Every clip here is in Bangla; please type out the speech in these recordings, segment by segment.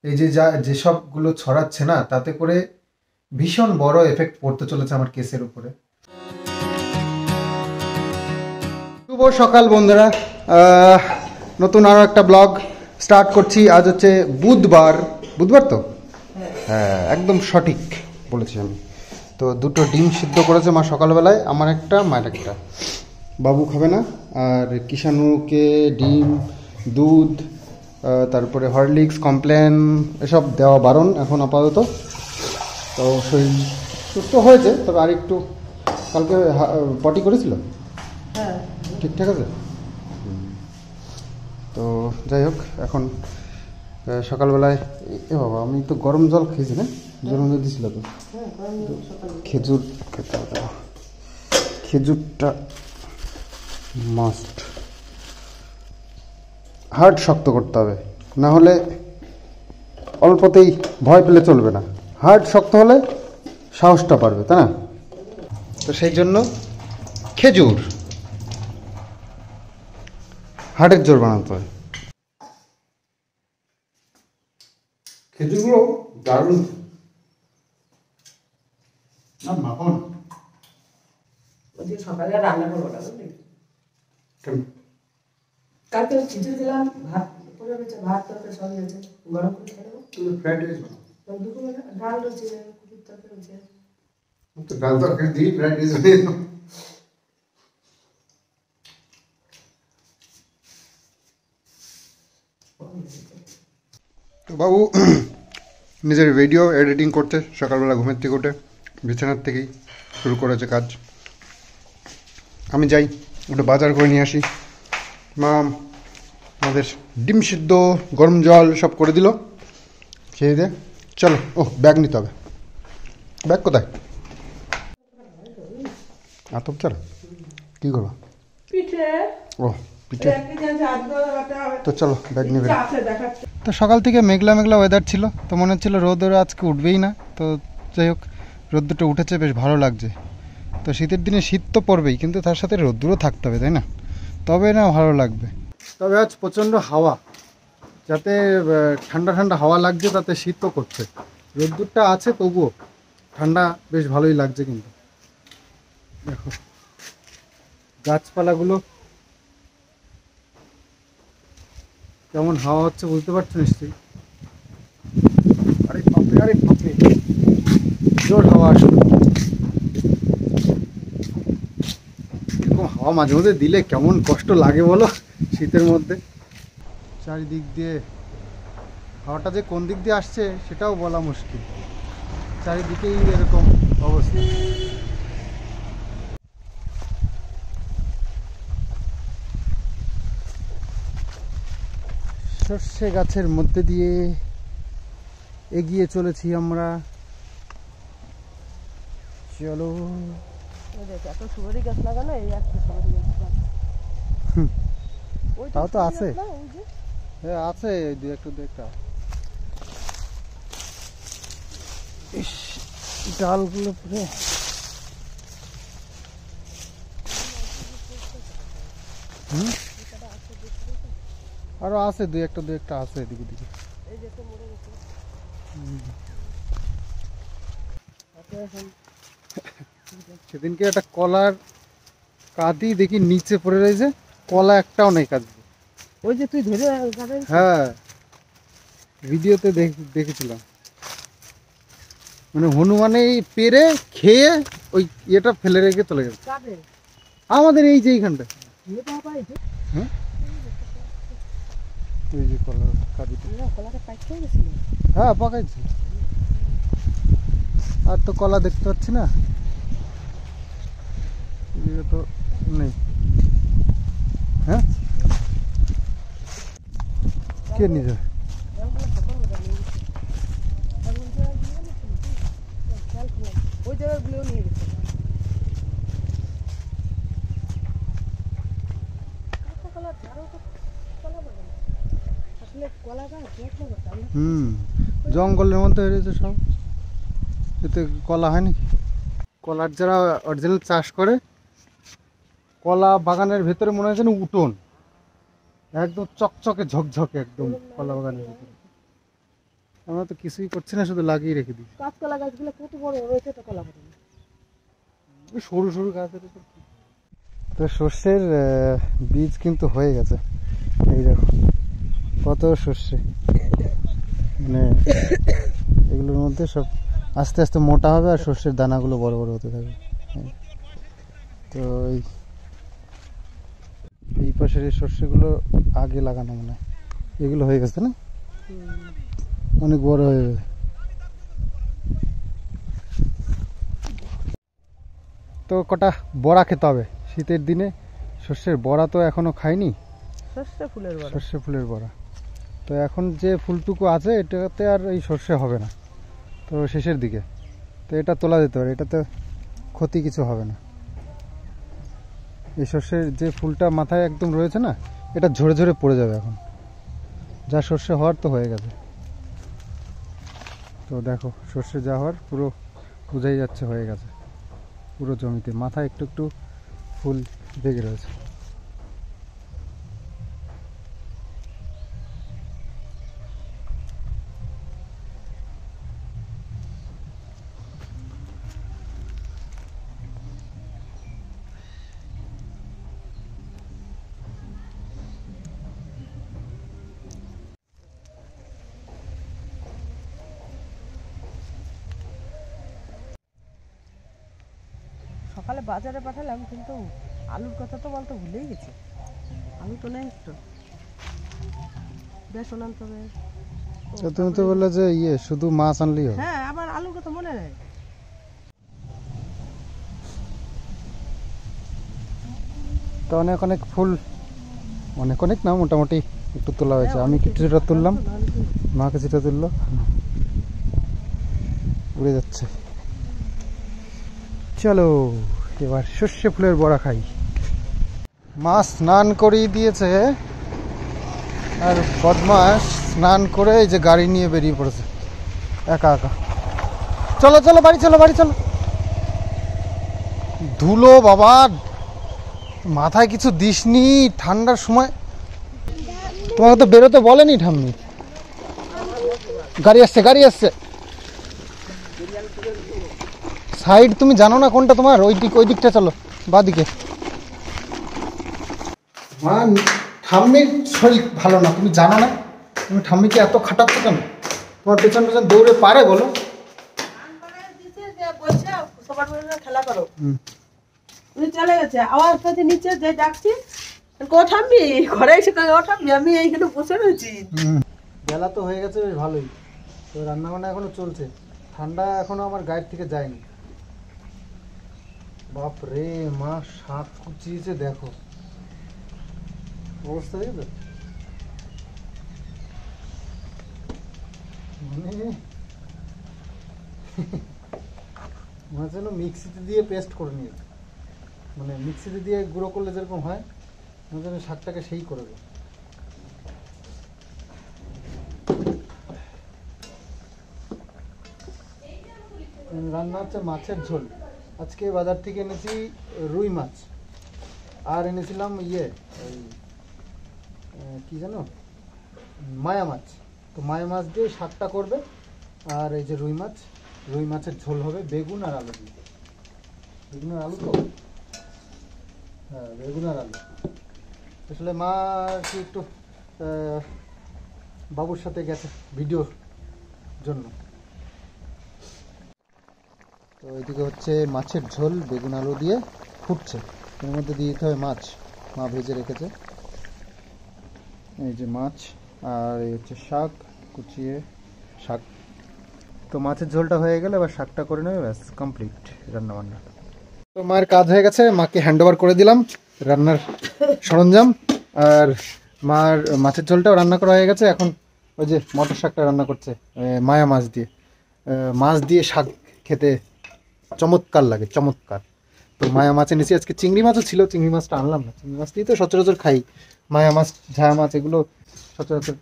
এই যে যেসবগুলো ছড়াচ্ছে না, তাতে করে ভীষণ বড় এফেক্ট পড়তে চলেছে আমার কেসের উপরে। শুভ সকাল বন্ধুরা, নতুন আরও একটা ব্লগ স্টার্ট করছি। আজ হচ্ছে বুধবার। বুধবার তো? হ্যাঁ, একদম সঠিক বলেছি আমি। তো দুটো ডিম সিদ্ধ করেছে মা সকালবেলায়, আমার একটা, মায়ের একটা। বাবু খাবে না। আর কিষাণুকে ডিম, দুধ, তারপরে হরলিক্স, কমপ্লেন এসব দেওয়া বারণ এখন আপাতত। তো শরীর সুস্থ হয়েছে, তবে আর একটু কালকে পটি করেছিল, ঠিকঠাক আছে। তো যাই হোক, এখন সকালবেলায় এ বাবা, আমি তো গরম জল খেয়েছি না, জল মধ্যে দিয়েছিল তো। খেজুর খেতে হবে, খেজুরটা মাস্ট। হার্ট শক্ত করতে হবে, না হলে অল্পতেই ভয় পেলে চলবে না। হার্ট শক্ত হলে সাহসটা পারবে, তাই না? তো সেই জন্য খেজুর হার্টের জোর বানাতে হয়। খেজুরগুলো দারুণ না মাখন। সকালে রান্না করবো না, বুঝলি? কালকে খিচুড়ি দিলাম, ভাত পড়ে গেছে, ভাত তরকারি সব হয়েছে, গরম করে খেয়ে দেবো। ফ্রাইড রাইস বানাও। দুপুরবেলা ডাল রয়েছে, কুকুর তরকারি রয়েছে। তো ডাল তরকারি দিয়ে ফ্রাইড রাইস বানিয়ে দাও। তো বাবু নিজের ভিডিও এডিটিং করতে সকালবেলা ঘুমের থেকে উঠে বিছানার থেকেই শুরু করেছে কাজ। আমি যাই ওটা বাজার করে নিয়ে আসি। মা আমাদের ডিম সিদ্ধ, গরম জল সব করে দিল, খেয়ে দে। চলো, ও ব্যাগ নিতে হবে। ব্যাগ কোথায়? আতপ চারা কী করবো? ও পিঠে। তো চলো ব্যাগ নিবে। তো সকাল থেকে মেঘলা মেঘলা ওয়েদার ছিল, তো মনে হচ্ছিল রোদ আজকে উঠবেই না। তো যাই হোক, রোদ্দুরটা উঠেছে, বেশ ভালো লাগছে। তো শীতের দিনে শীত তো পড়বেই, কিন্তু তার সাথে রোদ্দুরও থাকতে হবে, তাই না? তবে না ভালো লাগবে। তবে আজ প্রচণ্ড হাওয়া, যাতে ঠান্ডা ঠান্ডা হাওয়া লাগছে, তাতে শীতও করছে। রোদ্দুরটা আছে তবুও ঠান্ডা বেশ ভালোই লাগছে। কিন্তু দেখো গাছপালাগুলো কেমন হাওয়া হচ্ছে, বুঝতে পারছো নিশ্চয়ই। আরে বাপরে, আরে বাপরে, জোর হাওয়া আসলো। এরকম হাওয়া মাঝে মধ্যে দিলে কেমন কষ্ট লাগে বলো, শীতের মধ্যে। চারিদিক দিয়ে হাওয়াটা যে কোন দিক দিয়ে আসছে সেটাও বলা মুশকিল, চারিদিকেই এরকম অবস্থা। সর্ষে গাছের মধ্যে দিয়ে এগিয়ে চলেছি আমরা। চলো। তাও তো আছে, হ্যাঁ আছে, দু একটা। ডালগুলো পুরো আরো আছে, দু একটা আছে এদিকে দিকে। সেদিনকে একটা কলার কাঁদি দেখি নিচে পড়ে রয়েছে, কলা একটাও নেই কাঁদি। ওই যে তুই ধরে, হ্যাঁ ভিডিওতে দেখেছিলাম। মানে হনুমানেই পেরে খেয়ে ওই ইয়েটা ফেলে রেখে চলে গেছে। আমাদের এই যে এইখানটা, হ্যাঁ এই যে কলার কাঁদিটা, হ্যাঁ পাকাইছে। আর তো কলা দেখতে পাচ্ছি না, এদিকে তো নেই। হ্যাঁ কে নিয়ে যাবে? ওই জায়গাগুলো নিয়ে গেছে। জঙ্গলের মধ্যে হয়েছে সব, এতে কলা হয় নাকি? কলার যারা অরিজিনাল চাষ করে, কলা বাগানের ভেতরে মনে হয় যেন উঠোন, একদম চকচকে ঝকঝকে একদম কলা বাগানের ভেতরে। আমরা তো কিছুই করছি না, শুধু লাগিয়ে রেখে দিই। কাঁচকলা গাছগুলো কত বড় হয়েছে, তো কলা পাতা ওই সরু সরু গাছের উপর কি। তো সর্ষের বীজ কিন্তু হয়ে গেছে, এই দেখো কত সর্ষে, মানে এগুলোর মধ্যে সব আস্তে আস্তে মোটা হবে আর সর্ষের দানাগুলো বড় বড় হতে থাকবে। তো এই পাশের এই সর্ষেগুলো আগে লাগানো মনে হয়, এগুলো হয়ে গেছে না, অনেক বড় হয়ে গেছে। তো কটা বড়া খেতে হবে শীতের দিনে, সর্ষের বড়া তো এখনো খাইনি, সর্ষে ফুলের বড়া। তো এখন যে ফুলটুকু আছে এটাতে আর এই সর্ষে হবে না, তো শেষের দিকে তো এটা তোলা যেতে পারে, এটাতে ক্ষতি কিছু হবে না। এই সর্ষের যে ফুলটা মাথায় একদম রয়েছে না, এটা ঝরে ঝরে পড়ে যাবে এখন, যা সর্ষে হওয়ার তো হয়ে গেছে। তো দেখো সর্ষে যা হওয়ার পুরো বোঝাই যাচ্ছে হয়ে গেছে, পুরো জমিতে মাথায় একটু একটু ফুল জেগে রয়েছে। সকালে বাজারে পাঠালাম, কিন্তু আলুর কথা তো বলতে ভুলেই গেছি। আলু তো নেই, তো বেসন আনতে হবে। তো তুমি তো বললে যে শুধু মাছ আনলেই হবে। হ্যাঁ, আবার আলুর কথা মনে নেই। তো অনেক অনেক ফুল, অনেক অনেক না, মোটামুটি একটু তোলা হয়েছে। আমি কিছুটা তুললাম, মা কিছুটা তুললো, উড়ে যাচ্ছে। চলো এবার সর্ষে ফুলের বড়া খাই। মা স্নান করিয়ে দিয়েছে, আর বদমাস স্নান করে এই যে গাড়ি নিয়ে বেরিয়ে পড়েছে একা একা। চলো চলো বাড়ি চলো, বাড়ি চলো। ধুলো বাবা, মাথায় কিছু দিসনি ঠান্ডার সময়, তোমাকে তো বেরোতে বলেনি ঠাম্মি। গাড়ি আসছে, গাড়ি আসছে। সাইড তুমি জানো না কোনটা তোমার, ওই দিকটা চলো, বাদিকে। মা ঠাম্মির শরীর ভালো না, তুমি জানো না? তুমি ঠাম্মিকে এত খাটাচ্ছ কেন? তোমার পেছন পেছন দৌড়ে পারে বলো? খেলা করো, চলে গেছে। আওয়াজ পেতে নিচে যে ডাকছি, কোঠাম্বি ঘরে এসে ওঠাম্বি, আমি এইখানে বসে রয়েছি। বেলা তো হয়ে গেছে বেশ ভালোই, তো রান্না বান্না এখনো চলছে, ঠান্ডা এখনো আমার গায়ের থেকে যায়নি। বাপ রে, মা শাক কুচিয়েছে, দেখো অবস্থা দেখবে, মানে মনে যেন মিক্সিতে দিয়ে পেস্ট করে নিয়েছে, মানে মিক্সিতে দিয়ে গুঁড়ো করলে যেরকম হয়, মনে যেন শাকটাকে সেই করে দেয়। রান্না হচ্ছে মাছের ঝোল। আজকে বাজার থেকে এনেছি রুই মাছ, আর এনেছিলাম কি জানো, মায়া মাছ। তো মায়া মাছ দিয়ে শাকটা করবে, আর এই যে রুই মাছের ঝোল হবে বেগুন আর আলু দিয়ে। বেগুন আর আলু তো, হ্যাঁ বেগুন আর আলু। আসলে মা কি একটু বাবুর সাথে গেছে ভিডিওর জন্য। তো এদিকে হচ্ছে মাছের ঝোল বেগুন আলু দিয়ে ফুটছে, এর মধ্যে দিয়ে দিতে হবে মাছ, মা ভেজে রেখেছে। এই যে মাছ, আর এই হচ্ছে শাক, কুচিয়ে শাক। তো মাছের ঝোলটা হয়ে গেলে এবার শাকটা করে নেবে, ব্যাস কমপ্লিট রান্না বান্না। তো মায়ের কাজ হয়ে গেছে, মাকে হ্যান্ড ওভার করে দিলাম রান্নার সরঞ্জাম, আর মার মাছের ঝোলটাও রান্না করা হয়ে গেছে। এখন ওই যে মটর শাকটা রান্না করছে মায়া মাছ দিয়ে। মাছ দিয়ে শাক খেতে চমৎকার লাগে, চমৎকার। তো মায়া মাছ এনেছি, আজকে চিংড়ি মাছও ছিল, চিংড়ি মাছটা আনলাম না, চিংড়ি মাছ দিয়ে তো সচরাচর খাই। মায়া মাছ, ঝায়া মাছ এগুলো সচরাচর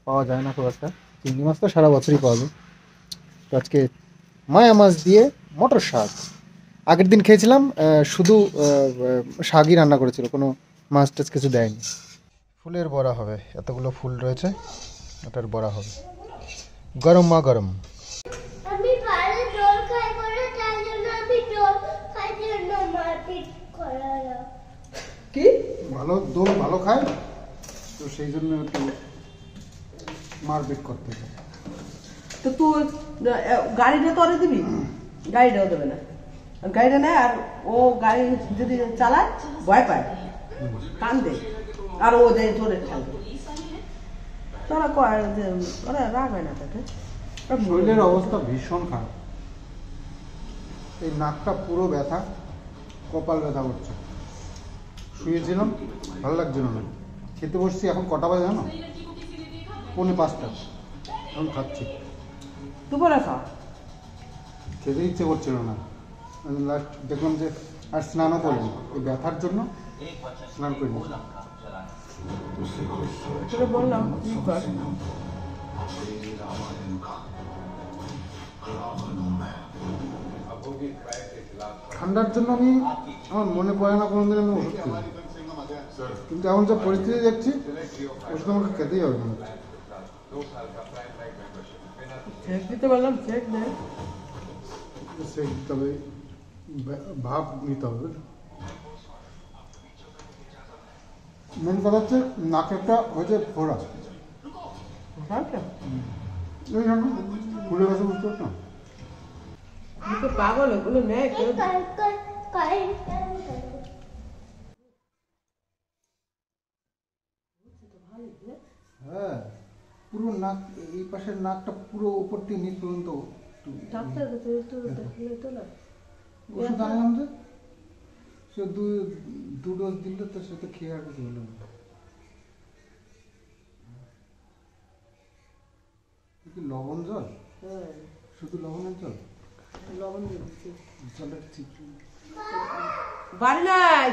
পাওয়া যায় না খুব একটা, চিংড়ি মাছ তো সারা বছরই পাওয়া যায়। তো আজকে মায়া মাছ দিয়ে মটর শাক। আগের দিন খেয়েছিলাম শুধু শাকই রান্না করেছিল, কোনো মাছ টাছ কিছু দেয়নি। ফুলের বড়া হবে, এতগুলো ফুল রয়েছে, ওটার বড়া হবে। গরমা গরম। আমি ভালো জল খাই বলে তাই জন্য আমি জল খাই জন্য মারপিট করালাম। কি ভালো দোল ভালো খায় তো সেই জন্য একটু মারপিট করতে হয়। তো তুই গাড়িটা তো ওরে দিবি, গাড়িটাও দেবে না, গাড়িটা নেয় আর ও গাড়ি যদি চালায় ভয় পায়, কান্দে, আর ও যায় ধরে খেলবে। তোরা কয় যে ওরা রাগ হয় না তাকে। শরীরের অবস্থা ভীষণ খারাপ, এই নাকটা পুরো ব্যথা, কপাল ব্যথা করছে। শুয়েছিলাম, ভালো লাগছিল না। খেতে বসছি, এখন কটা বাজে জানো? 4:45। এখন খাচ্ছি। দুপুরে খাওয়া খেতে ইচ্ছে করছিল না। লাস্ট দেখলাম যে আর স্নানও করিনি, এই ব্যথার জন্য স্নান করিনি। তোকে বললাম কি কর। ঠান্ডার জন্য আমার মনে পড়ে না কোনোদিন আমি ওষুধ খাই, কিন্তু এখন যা পরিস্থিতি দেখছি ওষুধ আমাকে খেতেই হবে না। চেক দিতে বললাম, চেক দে। সেই তবে ভাব নিতে হবে। মেন কথা হচ্ছে নাকেরটা হয়েছে ফোড়া, এই জন্য ফুলে গেছে, বুঝতে পারছো না? তো পাগল, ওগুলো নেয় কেউ। হ্যাঁ, পুরো নাক, এই পাশের নাকটা পুরো উপর থেকে নিচ পর্যন্ত। ডাক্তার কাছে একটু দেখলে তো না। ওষুধ আনলাম যে, সে 2 ডোজ দিল, তো সে তো খেয়ে আর কিছু হলো না। কি লবণ জল? হ্যাঁ, শুধু লবণের জল? লবণ দিয়ে দিচ্ছি। জলটা ঠিক বাড়ি নাই।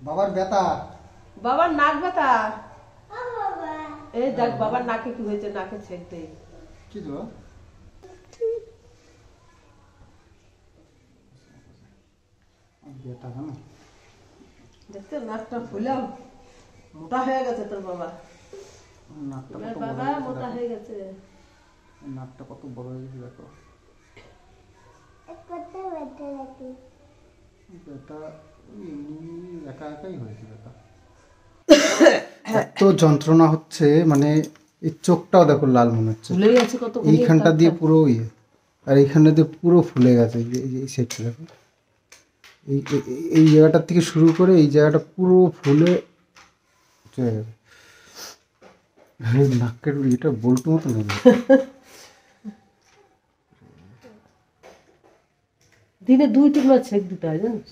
বাবার ব্যথা, বাবার নাক ব্যথা। এই দেখ বাবার নাকে কি হয়েছে, নাকে ছেক দেই। কি তো ব্যথা কেন? দেখতে নাকটা ফুলেও মোটা হয়ে গেছে তোর বাবা। নাকটা তোর কত বাবা বড় হয়ে মোটা গেছে, হয়ে গেছে। নাকটা কত বড় হয়ে গেছে দেখো। ব্যথা এমনি একা একাই হয়েছে ব্যথা। এত যন্ত্রণা হচ্ছে, মানে এই চোখটাও দেখো লাল মনে হচ্ছে, ফুলে গেছে কত। এইখানটা দিয়ে পুরো ইয়ে, আর এইখানটা দিয়ে পুরো ফুলে গেছে। এই সাইডটা দেখো, এই জায়গাটার থেকে শুরু করে এই জায়গাটা পুরো ফুলে চলে গেছে। নাকের এটা বল্টু মতো নেই। দিনে 2-3 বার ছেক দিতে হয় জানিস।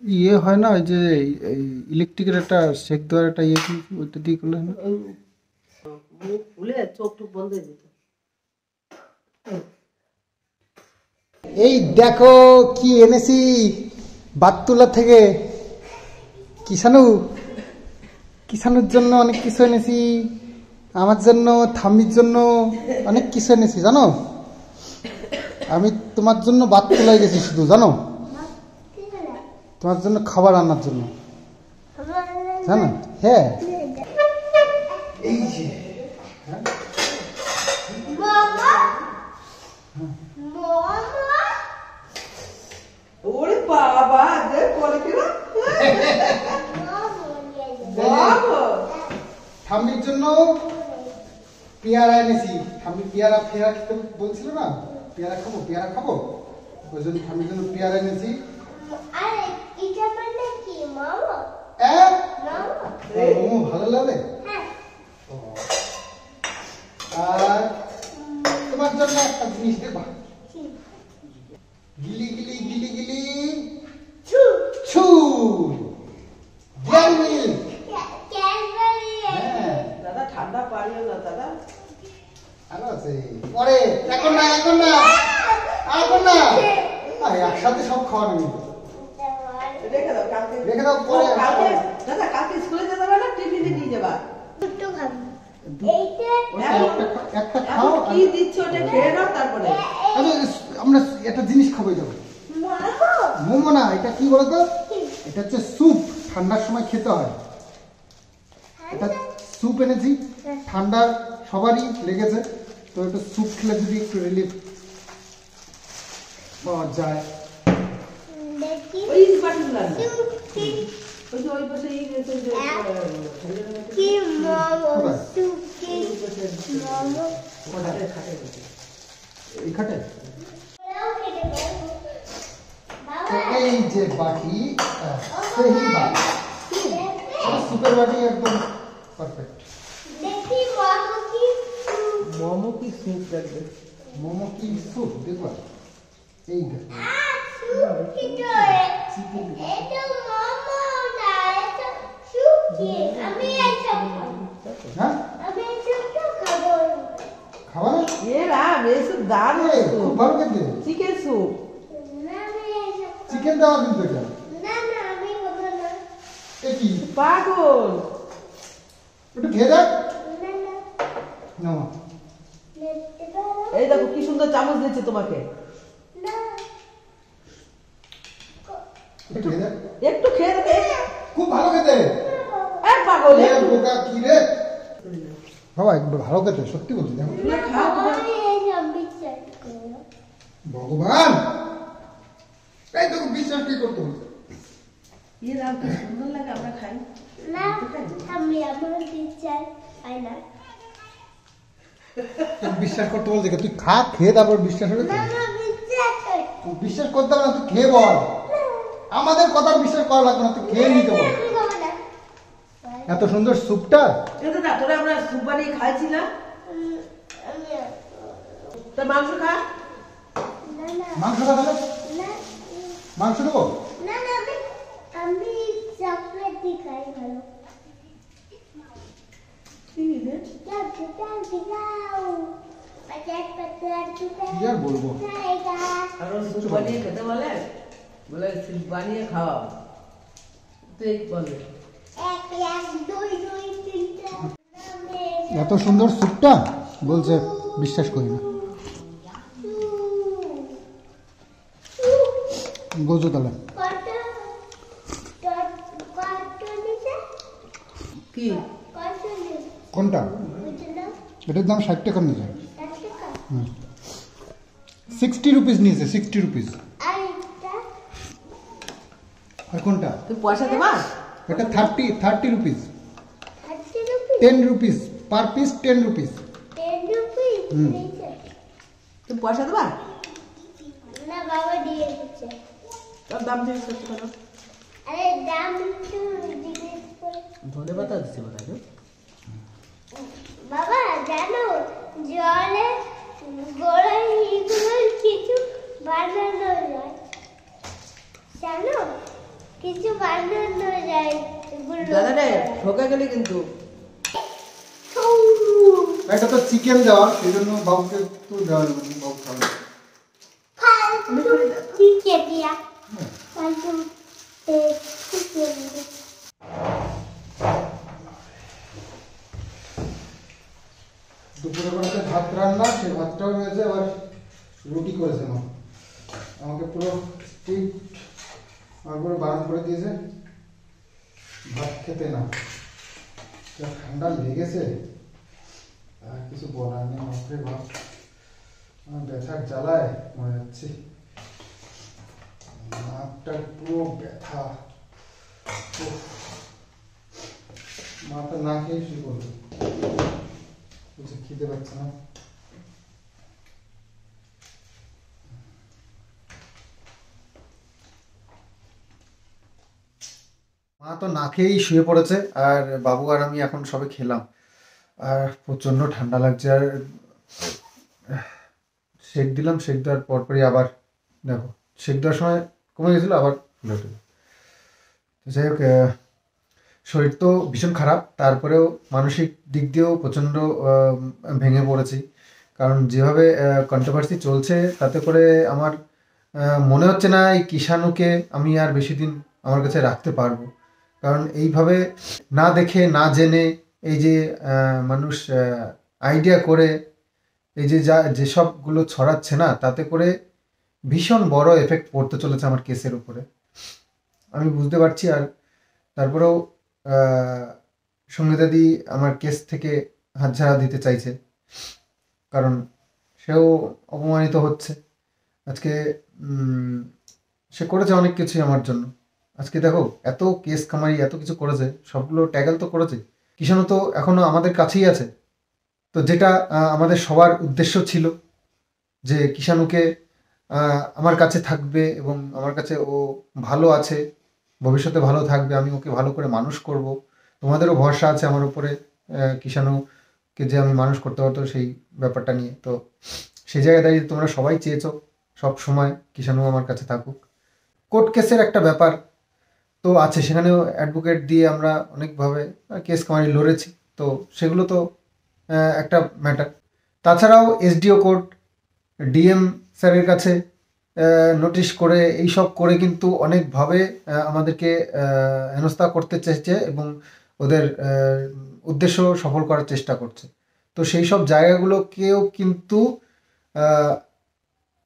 ইয়ে হয় না, ওই যে ইলেকট্রিকের একটা সেক দেওয়ার একটা ইয়ে, ওইটা দিয়ে করলে হয় না? মুখ ফুলে চোখ টুক বন্ধ হয়ে যেত। এই দেখো কি এনেছি বাতুলা থেকে। কিষানুর জন্য অনেক কিছু এনেছি, আমার জন্য, থাম্মির জন্য অনেক কিছু এনেছি জানো। আমি তোমার জন্য বাতুলায় গেছি শুধু, জানো, তোমার জন্য খাবার আনার জন্য, জানো। হ্যাঁ, এই যে ওরে বাবা, দেখ বলে কি না। ঠাম্মির জন্য পেয়ারা এনেছি। ঠাম্মি পেয়ারা খেতে বলছিল না, পেয়ারা খাবো, ওই জন্য ঠাম্মির জন্য পেয়ারা এনেছি। ভালো লাগে। আর তোমার জন্য একটা জিনিস দেখবা, গিলি গিলি গিলি গিলি ছু মিল্ক। হ্যাঁ, দাদা ঠান্ডা পারিও না দাদা। ভালো আছে। পরে এখন না একসাথে সব খাওয়ানো নেই, রেখে দাও, কালকে রেখে দাও। পরে দাদা কালকে স্কুলে যেতে হবে না, টিফিনে নিয়ে যাবা। একটা খাও। কি দিচ্ছ ওটা খেয়ে নাও, তারপরে আমরা একটা জিনিস খাবো, যাবো মোমো না, এটা কি বলতো, এটা হচ্ছে স্যুপ, ঠান্ডার সময় খেতে হয়। একটা স্যুপ এনেছি, ঠান্ডা সবারই লেগেছে, তো একটু স্যুপ খেলে যদি একটু রিলিফ পাওয়া যায়। দেখি ওই বাটিগুলো আন। কি ওই যে ওই পাশে এই গেছে যে কি মোমো সুকি মোমো খাটে খাটে গেছে। এই খাটে ওরাও খেতে পারবো তো বাবা এই যে বাটি, সেই বাটি, স্যুপের বাটি একদম পারফেক্ট। দেখি মোমো কি মোমো কি স্যুপ লাগবে? মোমো কি স্যুপ দেখবা, এই দেখো সুকি তো এটা মোমো না, এটা সুকি। আমি এটা খাবো, হ্যাঁ আমি এটা খাবো। খাওয়া না? এ রাম, এসব দারুণ এই, খুব স্যুপ। ভালো খেতে, চিকেন স্যুপ। না আমি এটা খাবো। চিকেন দেওয়া কিন্তু এটা। না না আমি খাবো না। এ কি পাগল। একটু খেয়ে দেখ না না না, দেখতে পারো এই দেখো কি সুন্দর চামচ দিচ্ছে তোমাকে। না। একটু খেয়ে দেখ, একটু খেয়ে দেবে। খুব ভালো খেতে। এ পাগল, এ একটু বোকা কি রে বাবা, একটু ভালো খেতে, সত্যি বলছি দেখো। না খাও তুমি। আমি এটা বিশ্বাস করো। ভগবান, এই তোকে বিশ্বাস কি করতে বলছে? এ রাম, কি সুন্দর লাগে, আমরা খাই। না আমি আমার বিশ্বাস পাই না। তোকে বিশ্বাস করতে বলছে কি? তুই খা, খেয়ে তারপর বিশ্বাস হবে তো? না না বিশ্বাস করি। তুই বিশ্বাস করতে হবে না, তুই খেয়ে বল। আমাদের কথা বিশ্বাস করা লাগবে না, তুই খেয়ে নিতে বল। আমি খাবো না। এত সুন্দর স্যুপটা, এটা না তোরা আমরা স্যুপ বানিয়ে খাইছি না? আমি তা মাংস খা। না না মাংস খা তাহলে, না মাংস দেবো। না না আমি চকলেট দিয়ে খাই ভালো। কি রে? যাও যাও যাও পচার পচার কি আর বলবো? খাইগা। আরো স্যুপ বানিয়ে খেতে বলে, বলে স্যুপ বানিয়ে খাওয়াও, তো এই বলে। এক এক দুই দুই তিনটা আমি এত সুন্দর স্যুপটা বলছে বিশ্বাস করি না। বোঝো তাহলে কত কত নিছে কি কত নিছে কোনটা, বুঝলো এটার দাম 60 টাকা নিয়েছে। 10 টাকা 60 রুপিস নিয়েছে, 60 রুপিস। আর এটা আর কোনটা? তুই পয়সা দেবা? এটা 30 rupees, 30 rupee 10 rupees per piece, 10 rupees. 10 rupee হুম। নিছে তুই পয়সা দেবা? না বাবা দিয়ে দিচ্ছে। তোর দাম জিজ্ঞেস করতে পারো। আরে দাম একটু জিজ্ঞেস করে। ধনে পাতা দিচ্ছে বোধ হয়। বাবা জানো জলে গোড়া এগুলো কিছু বানানো যায়, জানো কিছু বানানো যায় এগুলো। দাদা রে, ঠকে গেলি কিন্তু। এটা তো চিকেন দেওয়া, সেই জন্য বাবুকে একটু দেওয়া যাবে না, বাবু খাবে। ফালতু চিকে দিয়া ফালতু চিকে দিয়া। দুপুরে বেলাতে ভাত রান্না, সেই ভাতটাও রয়েছে, আবার রুটি করেছে মা। আমাকে পুরো স্ট্রিক্ট আমার পুরো বারণ করে দিয়েছে ভাত খেতে না। যা ঠান্ডা লেগেছে আর কিছু বলার নেই, মাত্রে ভাত আমার ব্যথার জ্বালায় মরে যাচ্ছি, নাকটা পুরো ব্যথা। উফ, মা তো না খেয়ে শুয়ে পড়লো, বলছে খিদে পাচ্ছে না। মা তো না খেয়েই শুয়ে পড়েছে, আর বাবু আর আমি এখন সবে খেলাম, আর প্রচন্ড ঠান্ডা লাগছে। আর শেক দিলাম, শেক দেওয়ার পরপরই আবার দেখো, শেক দেওয়ার সময় কমে গেছিলো, আবার ফুলে উঠে। তো যাই হোক, শরীর তো ভীষণ খারাপ, তারপরেও মানসিক দিক দিয়েও প্রচণ্ড ভেঙে পড়েছি। কারণ যেভাবে কন্ট্রোভার্সি চলছে, তাতে করে আমার মনে হচ্ছে না এই কিষাণুকে আমি আর বেশি দিন আমার কাছে রাখতে পারবো। কারণ এইভাবে না দেখে না জেনে এই যে মানুষ আইডিয়া করে এই যে যেসবগুলো ছড়াচ্ছে না, তাতে করে ভীষণ বড় এফেক্ট পড়তে চলেছে আমার কেসের উপরে, আমি বুঝতে পারছি। আর তারপরেও সঙ্গীতাদি আমার কেস থেকে হাতছাড়া দিতে চাইছে, কারণ সেও অপমানিত হচ্ছে। আজকে সে করেছে অনেক কিছুই আমার জন্য। আজকে দেখো এত কেস কামারি এত কিছু করেছে, সবগুলো ট্যাগল তো করেছে। কিষাণু তো এখনো আমাদের কাছেই আছে। তো যেটা আমাদের সবার উদ্দেশ্য ছিল যে কিষাণুকে আমার কাছে থাকবে এবং আমার কাছে ও ভালো আছে, ভবিষ্যতে ভালো থাকবে, আমি ওকে ভালো করে মানুষ করব। তোমাদেরও ভরসা আছে আমার উপরে, কিষাণুকে যে আমি মানুষ করতে পারতো সেই ব্যাপারটা নিয়ে। তো সেই জায়গায় দাঁড়িয়ে তোমরা সবাই চেয়েছো সব সময় কিষাণু আমার কাছে থাকুক। কোর্ট কেসের একটা ব্যাপার তো আছে, সেখানেও অ্যাডভোকেট দিয়ে আমরা অনেকভাবে কেস কামারি লড়েছি। তো সেগুলো তো একটা ম্যাটার। তাছাড়াও এসডিও কোর্ট, ডিএম স্যারের কাছে নোটিশ করে এইসব করে কিন্তু অনেকভাবে আমাদেরকে হেনস্থা করতে চেয়েছে এবং ওদের উদ্দেশ্য সফল করার চেষ্টা করছে। তো সেই সব জায়গাগুলোকেও কিন্তু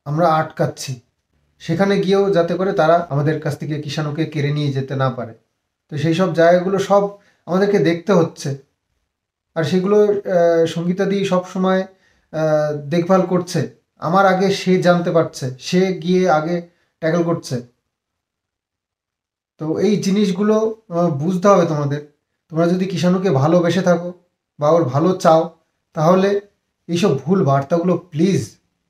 আমরা আটকাচ্ছি, সেখানে গিয়েও যাতে করে তারা আমাদের কাছ থেকে কিষাণুকে কেড়ে নিয়ে যেতে না পারে। তো সেই সব জায়গাগুলো সব আমাদেরকে দেখতে হচ্ছে, আর সেগুলো সঙ্গীতাদি সব সময় দেখভাল করছে। আমার আগে সে জানতে পারছে, সে গিয়ে আগে ট্যাকল করছে। তো এই জিনিসগুলো বুঝতে হবে তোমাদের। তোমরা যদি কিষাণুকে ভালোবেসে থাকো বা ওর ভালো চাও, তাহলে এইসব ভুল বার্তাগুলো প্লিজ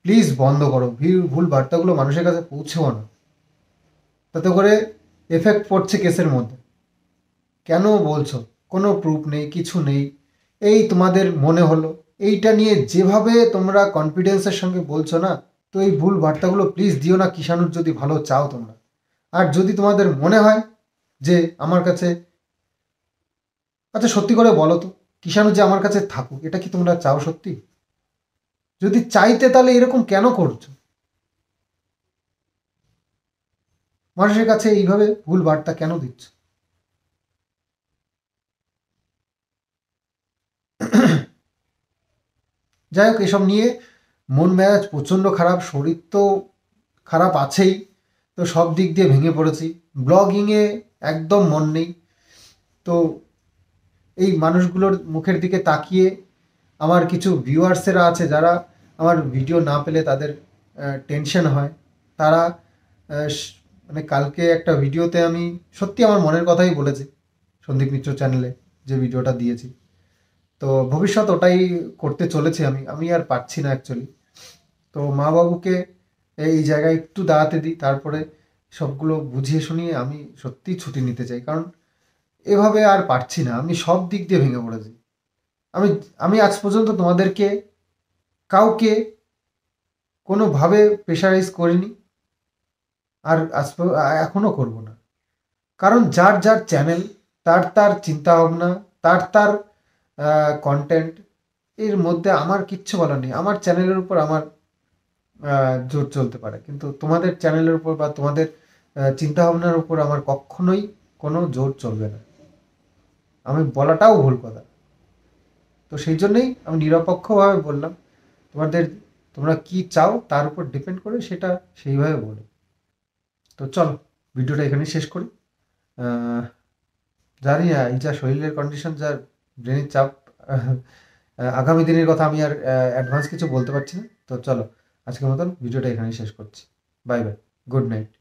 প্লিজ বন্ধ করো। ভুল বার্তাগুলো মানুষের কাছে পৌঁছেও না, তাতে করে এফেক্ট পড়ছে কেসের মধ্যে। কেন বলছো? কোনো প্রুফ নেই, কিছু নেই, এই তোমাদের মনে হলো, এইটা নিয়ে যেভাবে তোমরা কনফিডেন্সের সঙ্গে বলছো না, তো এই ভুল বার্তাগুলো প্লিজ দিও না কিষাণুর যদি ভালো চাও তোমরা। আর যদি তোমাদের মনে হয় যে আমার কাছে, আচ্ছা সত্যি করে বলো তো, কিষাণু যে আমার কাছে থাকুক, এটা কি তোমরা চাও সত্যি? যদি চাইতে তাহলে এরকম কেন করছো? মানুষের কাছে এইভাবে ভুল বার্তা কেন দিচ্ছ? যাই হোক, এসব নিয়ে মন মেজাজ প্রচণ্ড খারাপ, শরীর তো খারাপ আছেই, তো সব দিক দিয়ে ভেঙে পড়েছি। ব্লগিংয়ে একদম মন নেই। তো এই মানুষগুলোর মুখের দিকে তাকিয়ে আমার কিছু ভিউয়ার্সেরা আছে যারা আমার ভিডিও না পেলে তাদের টেনশন হয়। তারা মানে কালকে একটা ভিডিওতে আমি সত্যি আমার মনের কথাই বলেছি, সন্দীপ মিত্র চ্যানেলে যে ভিডিওটা দিয়েছি। তো ভবিষ্যৎ ওটাই করতে চলেছি আমি আর পারছি না অ্যাকচুয়ালি। তো মা বাবুকে এই জায়গায় একটু দাঁড়াতে দিই, তারপরে সবগুলো বুঝিয়ে শুনিয়ে আমি সত্যিই ছুটি নিতে চাই, কারণ এভাবে আর পারছি না। আমি সব দিক দিয়ে ভেঙে পড়েছি। আমি আমি আজ পর্যন্ত তোমাদেরকে কাউকে কোনোভাবে প্রেশারাইজ করিনি, আর এখনও করব না। কারণ যার যার চ্যানেল, তার তার চিন্তাভাবনা, তার তার কন্টেন্ট, এর মধ্যে আমার কিচ্ছু বলার নেই। আমার চ্যানেলের উপর আমার জোর চলতে পারে, কিন্তু তোমাদের চ্যানেলের উপর বা তোমাদের চিন্তাভাবনার উপর আমার কখনোই কোনো জোর চলবে না। আমি বলাটাও ভুল কথা। তো সেই জন্যই আমি নিরপেক্ষভাবে বললাম, তোমরা কি চাও তার উপর ডিপেন্ড করে সেটা সেইভাবে বলো। তো চলো ভিডিওটা এখানেই শেষ করি। জানি না এই যা শরীরের কন্ডিশন, যা ব্রেনের চাপ, আগামী দিনের কথা আমি আর অ্যাডভান্স কিছু বলতে পারছি না। তো চলো আজকের মতন ভিডিওটা এখানেই শেষ করছি। Bye bye, good night.